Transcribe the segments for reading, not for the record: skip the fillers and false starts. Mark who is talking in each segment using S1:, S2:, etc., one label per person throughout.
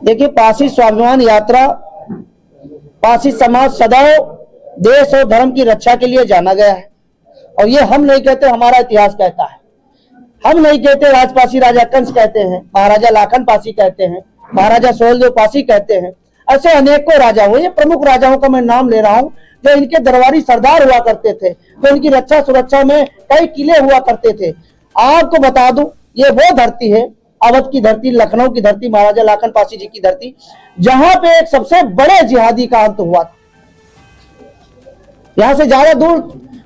S1: देखिए, पासी स्वाभिमान यात्रा, पासी समाज सदैव देश और धर्म की रक्षा के लिए जाना गया है। और ये हम नहीं कहते, हमारा इतिहास कहता है। हम नहीं कहते, राजपासी राजा कंस कहते हैं, महाराजा लाखन पासी कहते हैं, महाराजा सोहेलदेव पासी कहते हैं। ऐसे अनेकों राजा हुए। ये प्रमुख राजाओं का मैं नाम ले रहा हूँ जो इनके दरबारी सरदार हुआ करते थे, तो इनकी रक्षा सुरक्षा में कई किले हुआ करते थे। आपको बता दूं, ये वो धरती है, अवध की धरती, लखनऊ की धरती, महाराजा लाखन पासी जी की धरती, जहां पे एक सबसे बड़े जिहादी का अंत हुआ था। यहां से ज्यादा दूर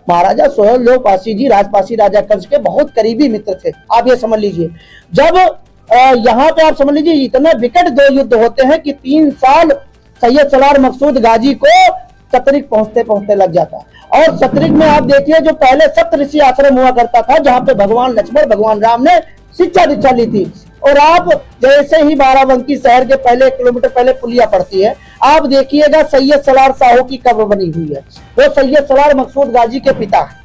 S1: महाराजा सोहेलदेव पासी जी राजपासी राजा कंस के बहुत करीबी मित्र थे। आप ये समझ लीजिए, जब यहाँ पे आप समझ लीजिए इतने विकट दो युद्ध होते हैं कि 3 साल सैयद सलार मकसूद गाजी को सतरिक पहुंचते पहुंचते लग जाता। और सतरिक में आप देखिए, जो पहले सप्तऋषि आश्रम हुआ करता था, जहां पे भगवान लक्ष्मण भगवान राम ने शिक्षा दीक्षा ली थी। और आप जैसे ही बाराबंकी शहर के पहले 1 किलोमीटर पहले पुलिया पड़ती है, आप देखिएगा सैयद सलार साहू की कब्र बनी हुई है। वो सैयद सलार मकसूद गाजी के पिता है।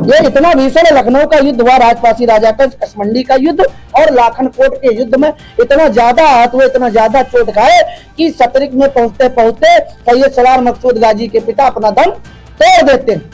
S1: ये इतना भीषण लखनऊ का युद्ध हुआ, राजपासी राजा कंस कसमंडी का युद्ध और लाखन कोट के युद्ध में इतना ज्यादा आहत हुए, इतना ज्यादा चोट खाए कि सतरिक में पहुंचते पहुंचते सैयद सलार मकसूद गाजी के पिता अपना दम तोड़ देते हैं।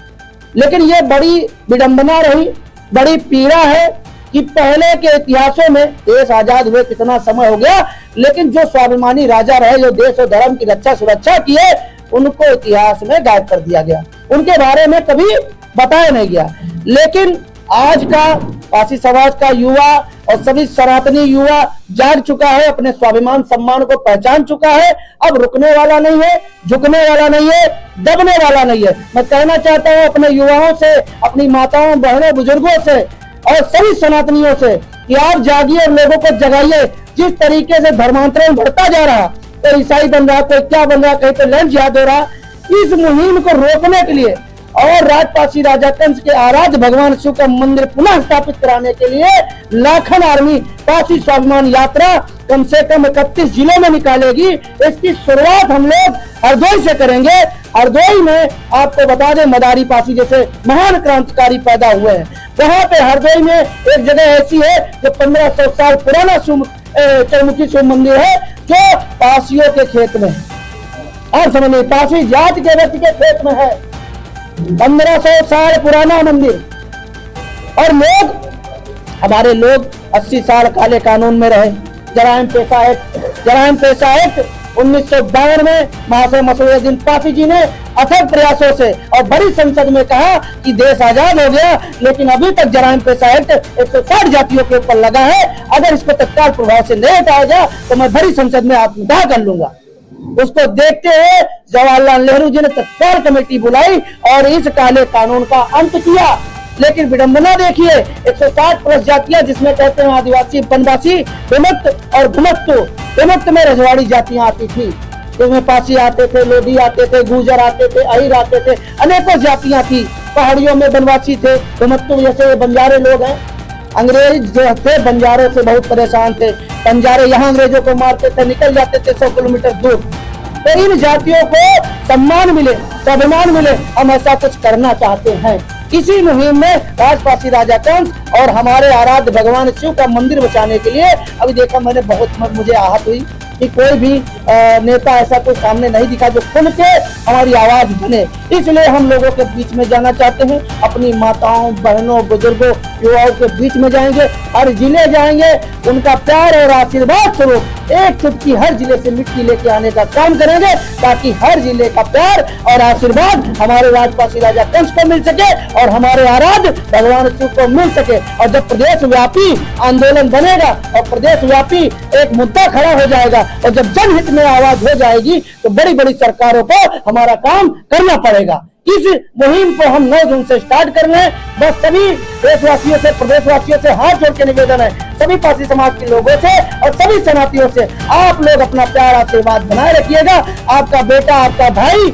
S1: लेकिन ये बड़ी विडंबना रही, बड़ी पीड़ा है कि पहले के इतिहासों में देश आजाद हुए कितना समय हो गया, लेकिन जो स्वाभिमानी राजा रहे, जो देश और धर्म की रक्षा सुरक्षा किए, उनको इतिहास में गायब कर दिया गया, उनके बारे में कभी बताया नहीं गया। लेकिन आज का पासी समाज का युवा और सभी सनातनी युवा जाग चुका है, अपने स्वाभिमान सम्मान को पहचान चुका है। अब रुकने वाला नहीं है, झुकने वाला नहीं है, दबने वाला नहीं है। मैं कहना चाहता हूँ अपने युवाओं से, अपनी माताओं बहनों बुजुर्गों से और सभी सनातनियों से कि आप जागिए और लोगों को जगाइए। जिस तरीके से धर्मांतरण बढ़ता जा रहा, तो ईसाई बन रहा, कोई क्या बन रहा, कहीं तो लैंड याद हो रहा, इस मुहिम को रोकने के लिए और राजपासी राजा कंस के आराध्य भगवान शिव का मंदिर पुनः स्थापित कराने के लिए लाखन आर्मी पासी स्वाभिमान यात्रा कम से कम 31 जिलों में निकालेगी। इसकी शुरुआत हम लोग हरदोई से करेंगे। हरदोई में आपको बता दें, मदारी पासी जैसे महान क्रांतिकारी पैदा हुए हैं। वहां पे हरदोई में एक जगह ऐसी है जो 1500 साल पुराना चौमुखी शिव मंदिर है, जो पासियों के खेत में है। और समझिए, पासी जाति के व्यक्ति के खेत में है, 1500 साल पुराना मंदिर। और लोग, हमारे लोग 80 साल काले कानून में रहे। जराइम पेशा एक्ट 1952 में महाशय मसूदुद्दीन पासी जी ने अथक प्रयासों से और बड़ी संसद में कहा कि देश आजाद हो गया, लेकिन अभी तक जराइम पेशा एक्ट 160 जातियों के ऊपर लगा है। अगर इसको तत्काल प्रभाव से नहीं हटाया जाए तो मैं बड़ी संसद में आत्मदाह कर लूंगा। उसको देखते हुए जवाहरलाल नेहरू जी ने तत्काल कमेटी बुलाई और इस काले कानून का अंत किया। लेकिन विडंबना देखिए, 160 प्लस जातियां, जिसमें कहते हैं आदिवासी, वनवासी, विमुक्त और भूमुक्त। विमुक्त में रजवाड़ी जातियां आती थी, जिसमें पासी आते थे, लोधी आते थे, गुर्जर आते थे, अहिर आते थे, अनेकों जातियां थी। पहाड़ियों में वनवासी थे, विमुक्त जैसे बंजारे लोग हैं। अंग्रेज जो थे बंजारों से बहुत परेशान थे। बंजारे यहाँ अंग्रेजों को मारते थे, निकल जाते थे 100 किलोमीटर दूर। तो इन जातियों को सम्मान मिले, स्वाभिमान मिले, हम ऐसा कुछ करना चाहते हैं। इसी मुहिम में राजपासी राजा कंस और हमारे आराध्य भगवान शिव का मंदिर बचाने के लिए अभी देखा मैंने, बहुत मुझे आहत हुई कि कोई भी नेता ऐसा कोई सामने नहीं दिखा जो खुल के हमारी आवाज बने। इसलिए हम लोगों के बीच में जाना चाहते हैं, अपनी माताओं बहनों बुजुर्गों युवाओं के बीच में जाएंगे, हर जिले जाएंगे, उनका प्यार और आशीर्वाद स्वरूप एक चुटकी हर जिले से मिट्टी लेके आने का काम करेंगे, ताकि हर जिले का प्यार और आशीर्वाद हमारे राजपासी राजा कंस को मिल सके और हमारे आराध्य भगवान शिव को मिल सके। और जब प्रदेश व्यापी आंदोलन बनेगा और प्रदेश व्यापी एक मुद्दा खड़ा हो जाएगा और जब जनहित में आवाज हो जाएगी, तो बड़ी बड़ी सरकारों को हमारा काम करना पड़ेगा। इस मुहिम को हम 9 जून से स्टार्ट कर रहे हैं। बस सभी देशवासियों से, प्रदेशवासियों से हाथ जोड़ के निवेदन है, सभी पासी समाज के लोगों से और सभी सनातियों से, आप लोग अपना प्यार आशीर्वाद बनाए रखिएगा। आपका बेटा, आपका भाई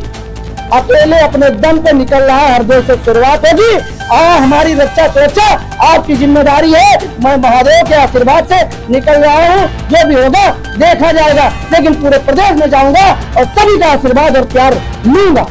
S1: अकेले अपने दम पे निकल रहा है, हरदोई से शुरुआत होगी। हमारी रक्षा सुरक्षा आपकी जिम्मेदारी है। मैं महादेव के आशीर्वाद से निकल रहा हूँ, जो भी होगा देखा जाएगा, लेकिन पूरे प्रदेश में जाऊंगा और सभी का आशीर्वाद और प्यार लूंगा।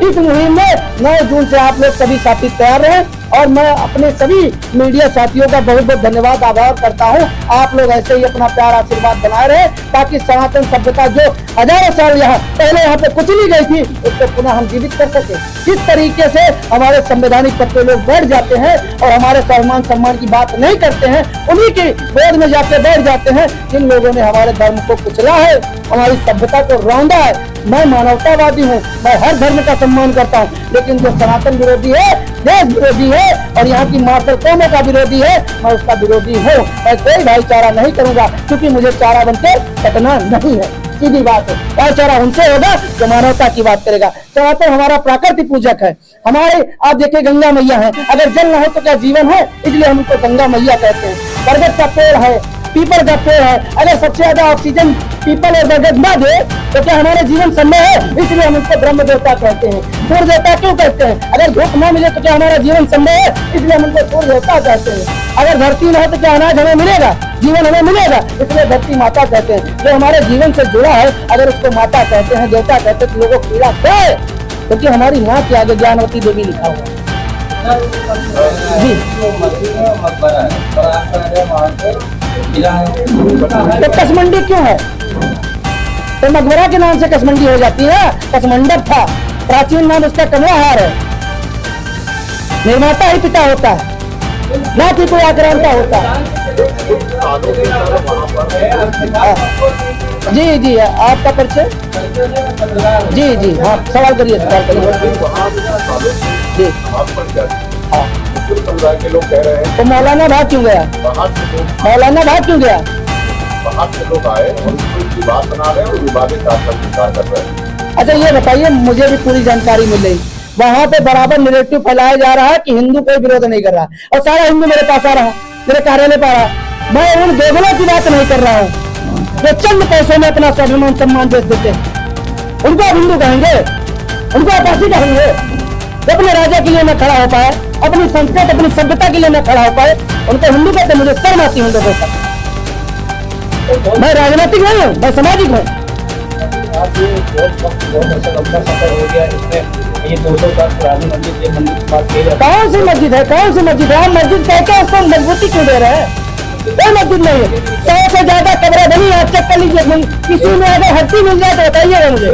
S1: इस मुहिम में 9 जून से आप लोग सभी साथी तैयार रहें। और मैं अपने सभी मीडिया साथियों का बहुत बहुत धन्यवाद आभार करता हूँ। आप लोग ऐसे ही अपना प्यार आशीर्वाद बनाए रहे ताकि सनातन सभ्यता जो हजारों साल पहले यहाँ पे कुछ नहीं गई थी उसको पुनः हम जीवित कर सके। जिस तरीके से हमारे संवैधानिक पद पे लोग बैठ जाते हैं और हमारे स्वाभिमान सम्मान की बात नहीं करते हैं, उन्हीं की गोद में जाके बैठ जाते हैं जिन लोगों ने हमारे धर्म को कुचला है, हमारी सभ्यता को रौंदा है। मैं मानवतावादी हूँ, मैं हर धर्म का सम्मान करता हूँ, लेकिन जो सनातन विरोधी है, देश विरोधी है और यहाँ की मातृ कौमों का विरोधी है, मैं उसका विरोधी हूँ। मैं कोई भाईचारा नहीं करूंगा क्योंकि मुझे चारा बनके कटना नहीं है। सीधी बात है, भाईचारा उनसे होगा जो मानवता की बात करेगा। सनातन हमारा प्राकृतिक पूजक है। हमारे आप देखिए गंगा मैया है, अगर जल न हो तो क्या जीवन है, इसलिए हम उनको गंगा मैया कहते हैं। बरगद का पेड़ है, पीपल का पेड़ है, अगर सबसे ज्यादा ऑक्सीजन पीपल और बरगद न दे तो क्या हमारा जीवन संभव है, इसलिए हम उनको ब्रह्म देवता कहते हैं। सूर्य देवता क्यों कहते हैं, अगर धूप न मिले तो क्या हमारा जीवन संभव है, इसलिए हम उनको सूर्य देवता कहते हैं। अगर धरती न हो तो क्या अनाज हमें मिलेगा, जीवन हमें मिलेगा, इसलिए धरती माता कहते हैं। जो हमारे जीवन से जुड़ा है अगर उसको माता कहते हैं, देवता कहते हैं, तो लोगों को पीड़ा क्या है, क्योंकि हमारी माँ के आगे ज्ञानवती देवी लिखा हुआ है। जी तो कसमंडी क्यों है, तो मकबरा के नाम से कसमंडी हो जाती है। कसमंडप था, प्राचीन नाम उसका कमलाहार है। निर्माता ही पिता होता है, ना कि कोई आक्रांता होता है। जी जी आपका परिचय? जी जी हाँ सवाल करिए, सवाल करिए। जी हाँ
S2: समुदाय के लोग कह रहे हैं
S1: तो मौलाना भाग क्यों गया, मौलाना भाग क्यों गया?
S2: बाहर से लोग आए और उसकी बात बना रहे हैं और विवादित विचार कर रहे हैं।
S1: अच्छा ये बताइए, मुझे भी पूरी जानकारी मिल रही, वहां पे बराबर नैरेटिव फैलाया जा रहा है कि हिंदू कोई विरोध नहीं कर रहा और सारा हिंदू मेरे पास आ रहा है, मेरे कार्यालय पर आ रहा है। मैं उन दोगलों की बात नहीं कर रहा हूँ जो चंद पैसों में अपना स्वाभिमान सम्मान बेच देते हैं। उनको आप हिंदू कहेंगे, उनको आप ऐसी कहेंगे। अपने राजा के लिए न खड़ा हो पाए, अपनी संस्कृति अपनी सभ्यता के लिए न खड़ा हो पाए, उनको हिंदू कहते। मुझे शर्म आती है लोगों पर। मैं राजनीतिक नहीं हूँ, मैं सामाजिक हूँ। कौन सी मस्जिद है, कौन सी मस्जिद है? आप मस्जिद कहकर उसको मजबूती क्यों दे रहे हैं? कोई मस्जिद नहीं है। 100 से ज्यादा कब्रें बनी, आप चेक कर लीजिए। किसी में अगर हड्डी मिल जाए तो बताइएगा मुझे।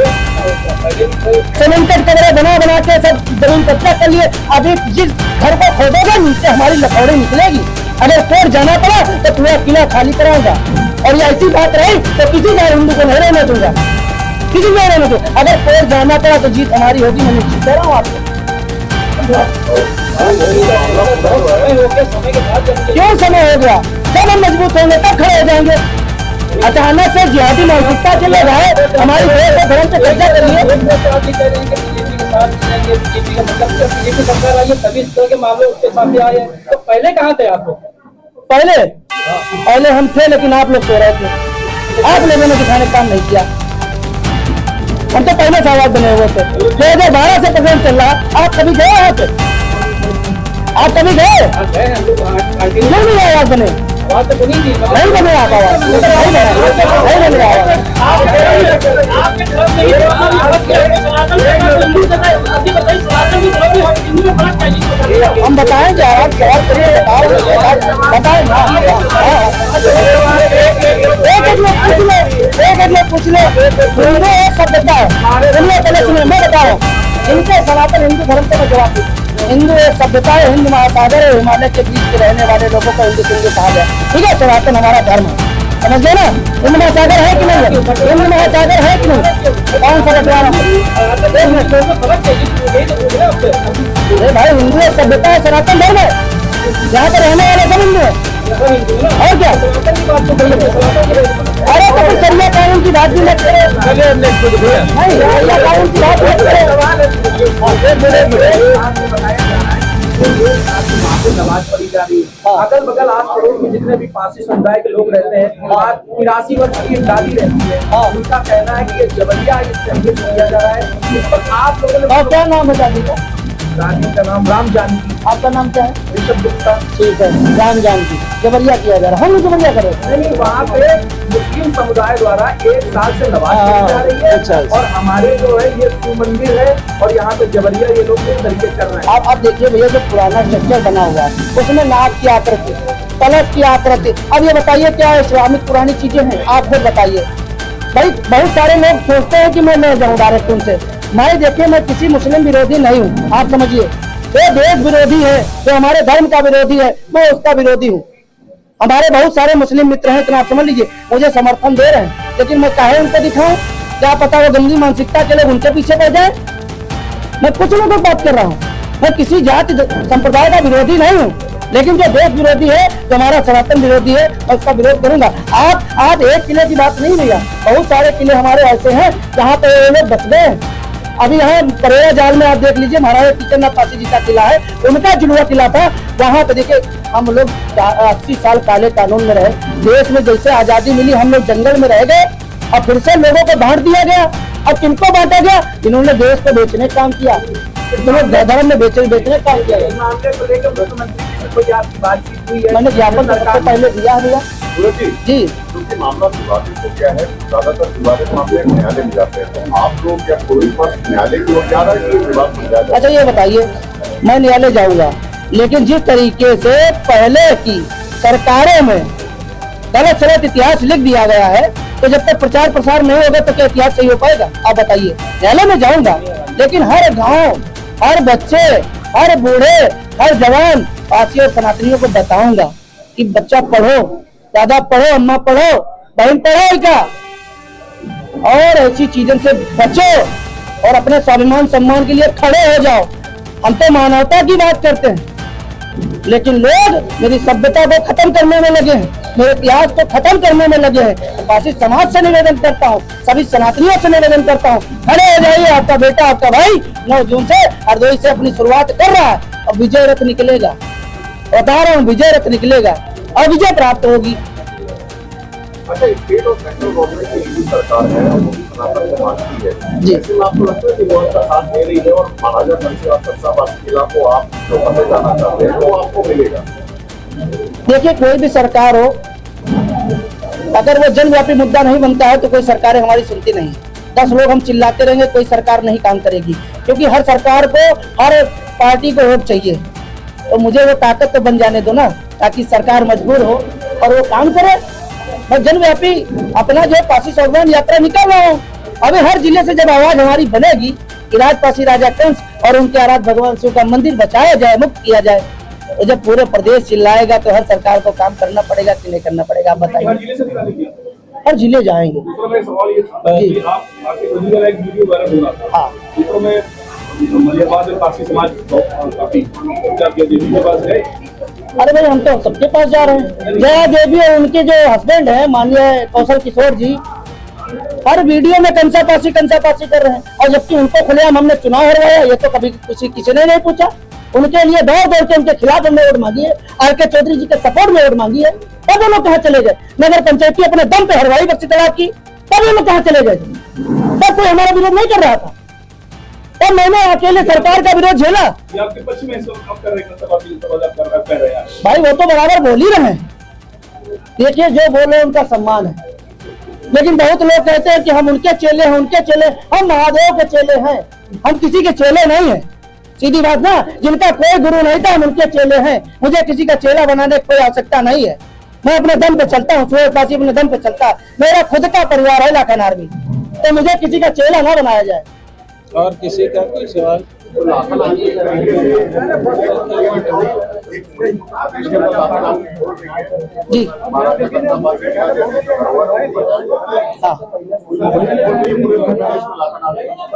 S1: सीमेंटेड कब्रें बना बना के सब जमीन कब्जा कर लिए। अभी जिस घर को खोदोगा नीचे हमारी लकड़ी निकलेगी। अगर कोर्ट जाना पड़ा तो पूरा किला खाली कराऊंगा, और ये ऐसी बात रही तो किसी का हिंदू को नहीं रहने दूंगा, किसी को नहीं रहने दूंगा। अगर कोर्ट जाना पड़ा तो जीत हमारी होगी, मैं निश्चित कह रहा हूँ आपको। क्यों समय हो गया? जब हम मजबूत होंगे तब खड़े हो जाएंगे। अचानक से जिहादी मानसिकता के लोग आए, हमारी देश और धर्म पे कब्जा कर लिए।
S3: तो पहले कहाँ थे आप लोग?
S1: पहले हम थे, लेकिन आप लोग सो रहे थे। आप लोगों ने दिखाने का काम नहीं किया। हम तो पहले से आवाज बने हुए थे। 2012 से प्रोग्राम चल रहा। आप कभी गए वहाँ पे? आप कभी गए? नहीं आवाज बने, नहीं बने आप आवाज, नहीं बने आवाज। हम बताएंगे, आप सवाल करिए, बताएं ना। एक लोग पूछ ले, हिंदू एक सभ्यता है, पहले सुनिए मैं बताऊँ। इनके सनातन हिंदू धर्म को मैं जवाब दूँ। हिंदू एक सभ्यता है, हिंद महासागर है, हिमालय के बीच में रहने वाले लोगों को हिंदू सिंधु कहा गया। ठीक है, सनातन हमारा धर्म है, समझ गए ना? हिंद महासागर है कि नहीं है? हिंद महासागर है कि नहीं? कौन सा बटवारा? भाई हिंदू एक सभ्यता है, सनातन धर्म है, यहाँ पे रहने वाले सब हिंदू है। और क्या? अरे तो फिर शरिया कानून की बात भी मत करो। शरिया कानून की बात मत
S3: नमाज पढ़ी जा रही है। अगल बगल आस पड़ोस में जितने भी पारसी समुदाय के लोग रहते हैं, 83 वर्ष की एक दादी रहती है, उनका कहना है कि ये जबरिया इस तरीके से किया जा रहा है। इस पर आप लोगों ने
S1: क्या नाम है दादी का?
S3: दादी का नाम राम जानकी।
S1: आपका नाम क्या है?
S3: ऋषभ गुप्ता।
S1: ठीक है, राम जानकी। जबरिया किया जा रहा है, हम जबरिया करें
S3: नहीं, वहाँ पे मुस्लिम समुदाय द्वारा 1 साल से नमाज पढ़ी जा रही
S1: अच्छा।
S3: है और हमारे जो है ये शिव मंदिर है और यहाँ पे जबरिया ये लोग इस तरीके कर रहे हैं।
S1: आप देखिए भैया, जो पुराना स्ट्रक्चर बना हुआ है उसमें नाक की आकृति, कलश की आकृति, अब ये बताइए क्या इस्लामिक पुरानी चीजें हैं? आप खुद बताइए भाई। बहुत सारे लोग सोचते हैं कि मैं जाऊँ डायरेक्ट उनसे। मैं देखिए, मैं किसी मुस्लिम विरोधी नहीं हूँ, आप समझिए। जो देश विरोधी है, जो हमारे धर्म का विरोधी है, मैं उसका विरोधी हूँ। हमारे बहुत सारे मुस्लिम मित्र हैं, इतना आप समझ लीजिए, मुझे समर्थन दे रहे हैं, लेकिन मैं काहे उनको दिखाऊं? क्या पता वो गंदी मानसिकता के लोग उनके पीछे पड़ जाए। मैं कुछ लोगों की बात कर रहा हूँ, मैं किसी जाति संप्रदाय का विरोधी नहीं हूँ, लेकिन जो देश विरोधी है, जो हमारा सनातन विरोधी है, मैं उसका विरोध करूंगा। आज एक किले की बात नहीं भैया, बहुत सारे किले हमारे ऐसे हैं जहाँ पे ये लोग बच गए हैं। अभी यहाँ करेरा जाल में आप देख लीजिए, महाराजा तीचरनाथ पासी जी का किला है, उनका जुड़वा किला था। वहाँ पे देखिए, हम लोग 80 साल काले कानून में रहे, देश में जैसे आजादी मिली हम लोग जंगल में रह गए, और फिर से लोगों को बांट दिया गया। अब किनको बांटा गया? इन्होंने देश को बेचने का काम किया, इन्होंने धर्म में बेचने का काम किया।
S3: इस मामले को लेकर मुख्यमंत्री से कोई आपकी बातचीत हुई है?
S1: मैंने ज्ञापन सबसे पहले दिया है भैया जी।
S2: क्योंकि मामला विवादित तो क्या है, ज्यादातर विवादित मामले न्यायालय में जाते हैं, तो आप लोग या कोई पक्ष न्यायालय की ओर जा रहा है कि विवाद सुलझा जाए?
S1: अच्छा ये बताइए, मैं न्यायालय जाऊंगा, लेकिन जिस तरीके से पहले की सरकारों में गलत सलत इतिहास लिख दिया गया है, तो जब तक प्रचार प्रसार नहीं होगा तो क्या इतिहास सही हो पाएगा? आप बताइए। न्यायालय में जाऊंगा, लेकिन हर गांव, हर बच्चे, हर बूढ़े, हर जवान पासी और सनातनियों को बताऊंगा कि बच्चा पढ़ो, दादा पढ़ो, अम्मा पढ़ो, बहन पढ़ो का, और ऐसी चीजों से बचो और अपने स्वाभिमान सम्मान के लिए खड़े हो जाओ। हम तो मानवता की बात करते हैं, लेकिन लोग मेरी सभ्यता को खत्म करने में लगे हैं, मेरे इतिहास को खत्म करने में लगे हैं। तो पासी समाज से निवेदन करता हूँ, सभी सनातनियों से निवेदन करता हूँ, खड़े हो जाइए। आपका बेटा, आपका भाई 9 जून से हरदोई से अपनी शुरुआत कर रहा है, और विजय रथ निकलेगा, बता रहा हूँ, विजय रथ निकलेगा और विजय प्राप्त होगी।
S2: अच्छा, स्टेट और सेंट्रल गवर्नमेंट की जो सरकार है वो सनातन को मानती है
S1: जी।
S2: लेकिन आपको लगता है कि वो उसका साथ दे रही है, और महाराजा कंसापासी किला को आप जो पते जाना चाहते हैं वो आपको मिलेगा?
S1: देखिए, कोई भी सरकार हो, अगर वो जनव्यापी मुद्दा नहीं बनता है तो कोई सरकारें हमारी सुनती नहीं। 10 लोग हम चिल्लाते रहेंगे, कोई सरकार नहीं काम करेगी, क्योंकि हर सरकार को, हर पार्टी को वोट चाहिए। तो मुझे वो ताकत तो बन जाने दो ना, ताकि सरकार मजबूर हो और वो काम करे। मैं जनव्यापी अपना जो पासी स्वाभिमान यात्रा निकाल रहा हूँ। अभी हर जिले से जब आवाज हमारी बनेगी कि राजपासी राजा कंस और उनके आराध्य भगवान शिव का मंदिर बचाया जाए, मुक्त किया जाए, तो जब पूरे प्रदेश चिल्लाएगा तो हर सरकार को काम करना पड़ेगा कि नहीं करना पड़ेगा? आप बताइए। हर जिले जाएंगे।
S3: सवाल ये था कि आप आपके एक वीडियो वायरल हो रहा था,
S1: हाँ,
S3: जिसमें में पासी समाज काफी देवी के पास गए।
S1: अरे भाई, हम तो सबके पास जा रहे हैं। जया देवी और उनके जो हस्बैंड है माननीय कौशल किशोर जी, हर वीडियो में कंसा पासी कर रहे हैं, और जबकि उनको खुलेआम हमने चुनाव हरवाया, ये तो कभी किसी ने नहीं पूछा। उनके लिए दौड़ के उनके खिलाफ हमने वोट मांगी है, आर.के. चौधरी जी के सपोर्ट में वोट मांगी है, तब वो लोग कहाँ चले गए? नगर पंचायती अपने दम पे हरवाई बच्ची तलाक की, तब वो लोग कहाँ चले गए? तब कोई हमारा विरोध नहीं कर रहा था, तब मैंने अकेले सरकार का विरोध झेला।
S3: आपके पक्ष में कर रहे हैं
S1: भाई, वो तो बराबर बोल ही रहे हैं। देखिए, जो बोले उनका सम्मान है, लेकिन बहुत लोग कहते हैं कि हम उनके चेले हैं, उनके चेले, हम महादेव के चेले हैं, हम किसी के चेले नहीं हैं। सीधी बात ना, जिनका कोई गुरु नहीं था हम उनके चेले हैं। मुझे किसी का चेला बनाने की कोई आवश्यकता नहीं है। मैं अपने दम पे चलता हूँ, सूर्य पासी अपने दम पे चलता है। मेरा खुद का परिवार है लाखन आर्मी, तो मुझे किसी का चेला ना बनाया जाए।
S4: और किसी का कोई सवाल?
S1: जी हाँ,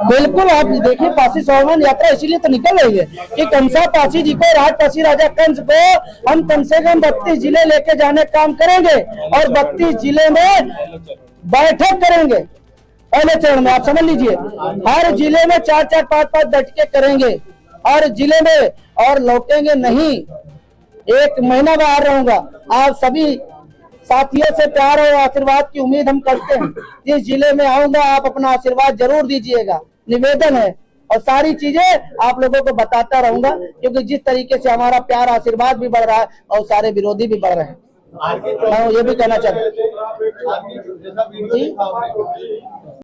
S1: बिल्कुल। आप देखिए, पासी स्वाभिमान यात्रा इसीलिए तो निकल रही है कि कंसा पासी जी को, राजपासी राजा कंस को हम कम से कम 32 जिले लेके जाने का काम करेंगे, और 32 जिले में बैठक करेंगे। पहले चरण में आप समझ लीजिए, हर जिले में 4-4, 5-5 बैठकें करेंगे, हर जिले में, और लौटेंगे नहीं। 1 महीना बाहर रहूंगा। आप सभी साथियों से प्यार और आशीर्वाद की उम्मीद हम करते हैं। जिस जिले में आऊंगा आप अपना आशीर्वाद जरूर दीजिएगा, निवेदन है। और सारी चीजें आप लोगों को बताता रहूंगा, क्योंकि जिस तरीके से हमारा प्यार आशीर्वाद भी बढ़ रहा है और सारे विरोधी भी बढ़ रहे हैं। मैं ये भी कहना चाहता हूँ।
S2: जैसा वीडियो